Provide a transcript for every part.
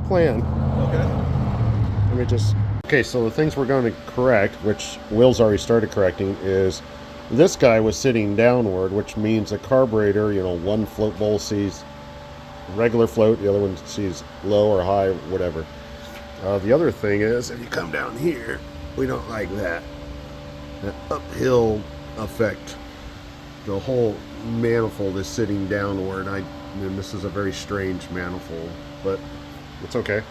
plan. Okay. Let me just... Okay, so the things we're going to correct, which Will's already started correcting, is this guy was sitting downward, which means the carburetor, you know, one float bowl sees regular float, the other one sees low or high, whatever. The other thing is, if you come down here, we don't like that. That uphill effect. The whole manifold is sitting downward. And this is a very strange manifold, but it's okay.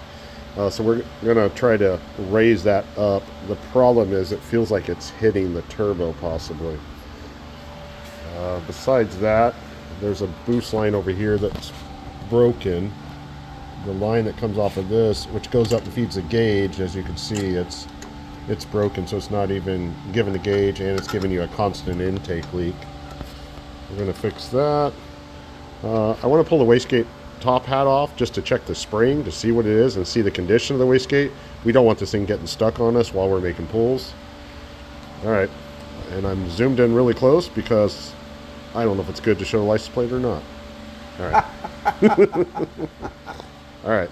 So we're gonna try to raise that up. The problem is it feels like it's hitting the turbo possibly. Besides that, there's a boost line over here that's broken. The line that comes off of this, which goes up and feeds the gauge, as you can see, it's broken, so it's not even giving the gauge, and it's giving you a constant intake leak. We're going to fix that. I want to pull the wastegate top hat off just to check the spring to see what it is and see the condition of the wastegate. We don't want this thing getting stuck on us while we're making pulls. Alright, and I'm zoomed in really close because I don't know if it's good to show the license plate or not. Alright. Alright,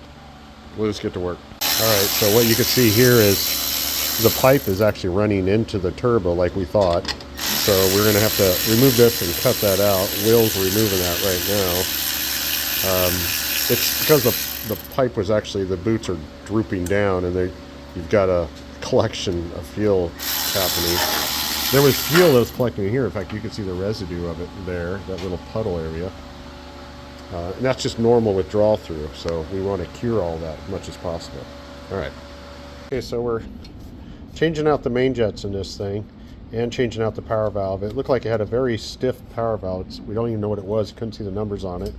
we'll just get to work. Alright, so what you can see here is the pipe is actually running into the turbo like we thought. So we're going to have to remove this and cut that out. Will's removing that right now. It's because the pipe was actually, the boots are drooping down and you've got a collection of fuel happening. There was fuel that was collecting here. In fact, you can see the residue of it there, that little puddle area. And that's just normal with draw through, so we want to cure all that as much as possible. Alright. Okay, so we're changing out the main jets in this thing and changing out the power valve. It looked like it had a very stiff power valve. We don't even know what it was, couldn't see the numbers on it.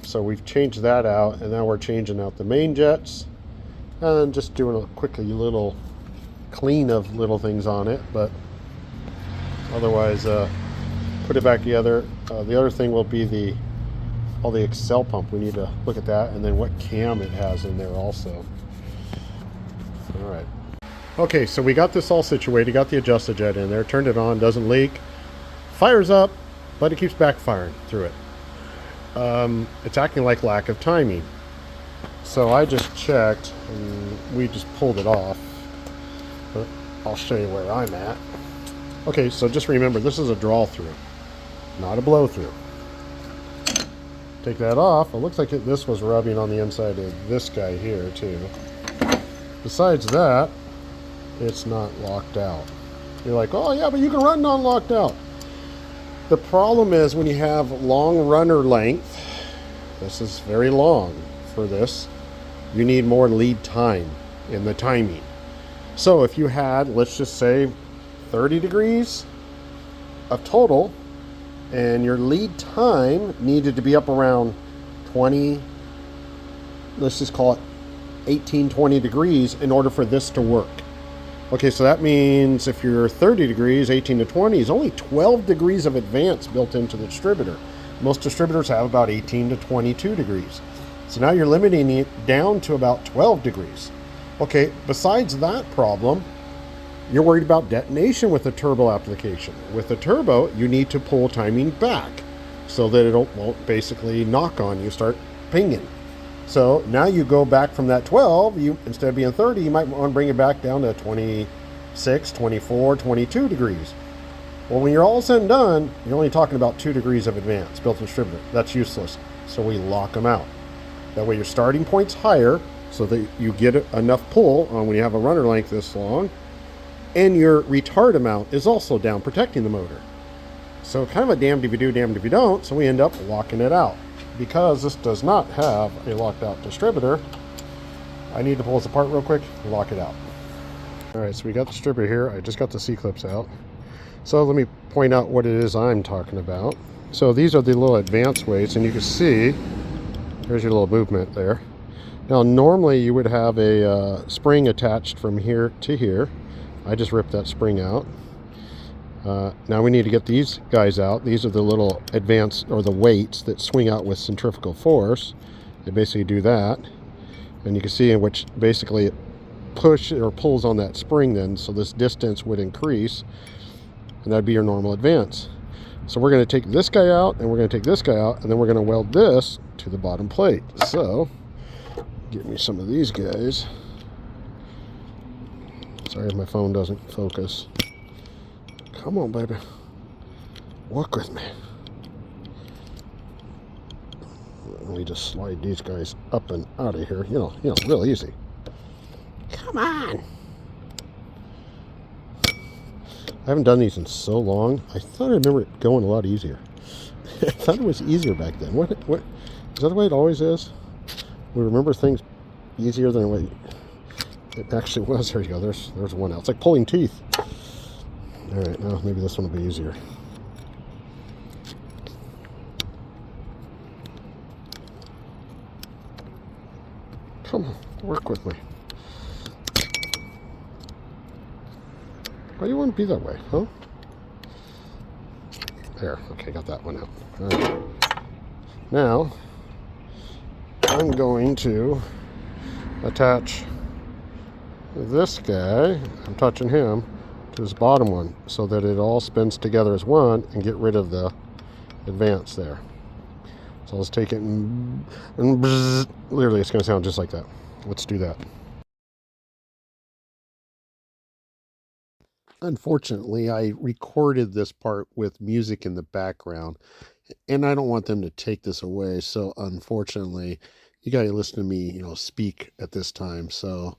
So we've changed that out, and now we're changing out the main jets and just doing a quickly little clean of little things on it, but otherwise put it back together. The other thing will be all the Excel pump. We need to look at that, and then what cam it has in there also. All right. Okay, so we got this all situated, got the adjusted jet in there, turned it on, doesn't leak, fires up, but it keeps backfiring through it. It's acting like lack of timing. So I just checked, and we just pulled it off, but I'll show you where I'm at. Okay, so just remember, this is a draw through, not a blow through. Take that off. It looks like this was rubbing on the inside of this guy here too. Besides that, it's not locked out. You're like, oh yeah, but you can run non-locked out. The problem is when you have long runner length, this is very long for this, you need more lead time in the timing. So if you had, let's just say 30 degrees of total, and your lead time needed to be up around 20, let's just call it 18, 20 degrees in order for this to work. Okay, so that means if you're 30 degrees, 18 to 20 is only 12 degrees of advance built into the distributor. Most distributors have about 18 to 22 degrees. So now you're limiting it down to about 12 degrees. Okay, besides that problem, you're worried about detonation with the turbo application. With the turbo, you need to pull timing back so that it won't basically knock on you, start pinging. So now you go back from that 12, instead of being 30, you might want to bring it back down to 26, 24, 22 degrees. Well, when you're all said and done, you're only talking about 2 degrees of advance built in distributor. That's useless. So we lock them out. That way your starting point's higher so that you get enough pull on when you have a runner length this long, and your retard amount is also down, protecting the motor. So kind of a damned if you do, damned if you don't, so we end up locking it out. Because this does not have a locked out distributor, I need to pull this apart real quick and lock it out. Alright, so we got the distributor here. I just got the C-clips out. So let me point out what it is I'm talking about. So these are the little advanced weights, and you can see, there's your little movement there. Now normally you would have a spring attached from here to here. I just ripped that spring out. Now we need to get these guys out. These are the little advanced, or the weights that swing out with centrifugal force. They basically do that. And you can see in which basically it pushes or pulls on that spring then, so this distance would increase, and that'd be your normal advance. So we're going to take this guy out, and we're going to take this guy out, and then we're going to weld this to the bottom plate. So Get me some of these guys. Sorry if my phone doesn't focus. Come on, baby. Walk with me. Let me just slide these guys up and out of here. You know, real easy. Come on. I haven't done these in so long. I thought I remember it going a lot easier. I thought it was easier back then. What? Is that the way it always is? We remember things easier than what it actually was. There you go. There's one out. It's like pulling teeth. All right, now maybe this one will be easier. Come on, work with me. Why do you want to be that way, huh? There, okay, got that one out. All right. Now, I'm going to attach this guy, I'm touching him, to this bottom one so that it all spins together as one and get rid of the advance there. So let's take it and bzz, literally it's going to sound just like that. Let's do that. Unfortunately, I recorded this part with music in the background, and I don't want them to take this away. So unfortunately, you got to listen to me, speak at this time. So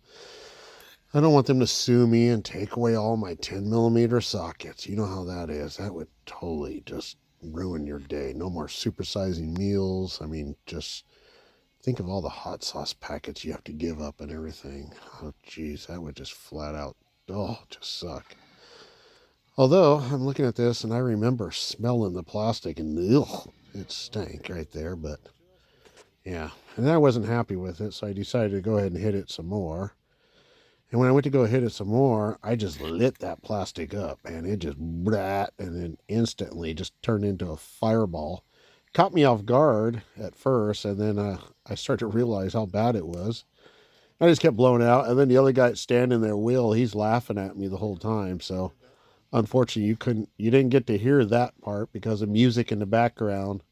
I don't want them to sue me and take away all my 10mm sockets. You know how that is. That would totally just ruin your day. No more supersizing meals. I mean, just think of all the hot sauce packets you have to give up and everything. Oh, geez, that would just flat out, just suck. Although, I'm looking at this and I remember smelling the plastic and it stank right there, but yeah. And I wasn't happy with it, so I decided to go ahead and hit it some more. And when I went to go hit it some more, I just lit that plastic up, and it just brat, and then instantly just turned into a fireball. Caught me off guard at first, and then I started to realize how bad it was. I just kept blowing out, and then the other guy standing there, Will, he's laughing at me the whole time. So unfortunately, you didn't get to hear that part because of music in the background.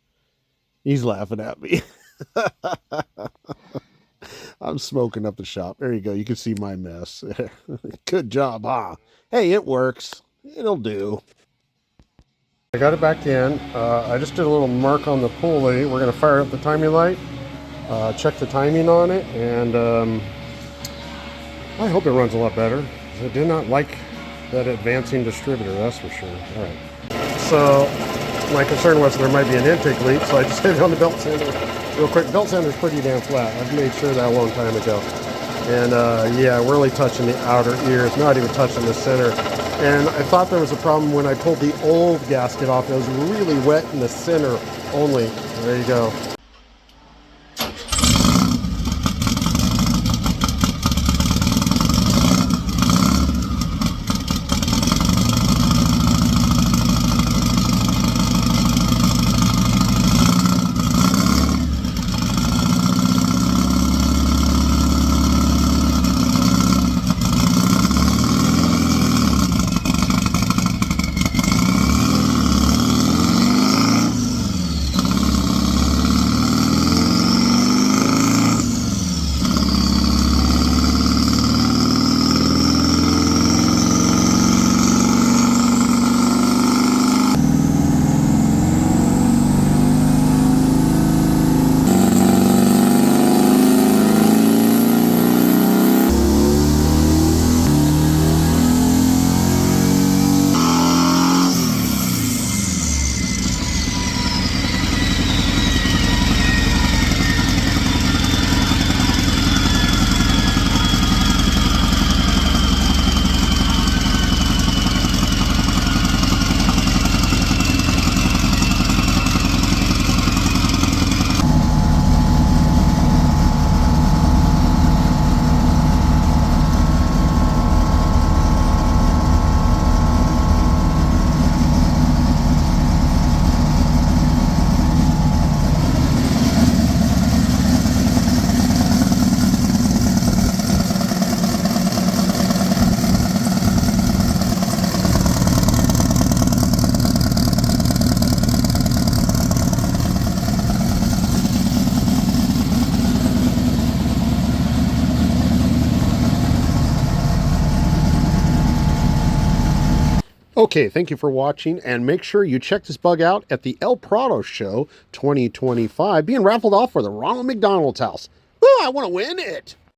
He's laughing at me. I'm smoking up the shop. There you go. You can see my mess. Good job, huh? Hey, it works. It'll do. I got it back in. I just did a little mark on the pulley. We're going to fire up the timing light, check the timing on it, and I hope it runs a lot better. I did not like that advancing distributor, that's for sure. All right. So my concern was there might be an intake leak, so I just hit it on the belt sander real quick. Belt sander's pretty damn flat. I've made sure that a long time ago. And yeah, we're only touching the outer ears, not even touching the center. And I thought there was a problem when I pulled the old gasket off. It was really wet in the center only. There you go. Okay, thank you for watching, and make sure you check this bug out at the El Prado Show 2025, being raffled off for the Ronald McDonald's house. Ooh, I want to win it!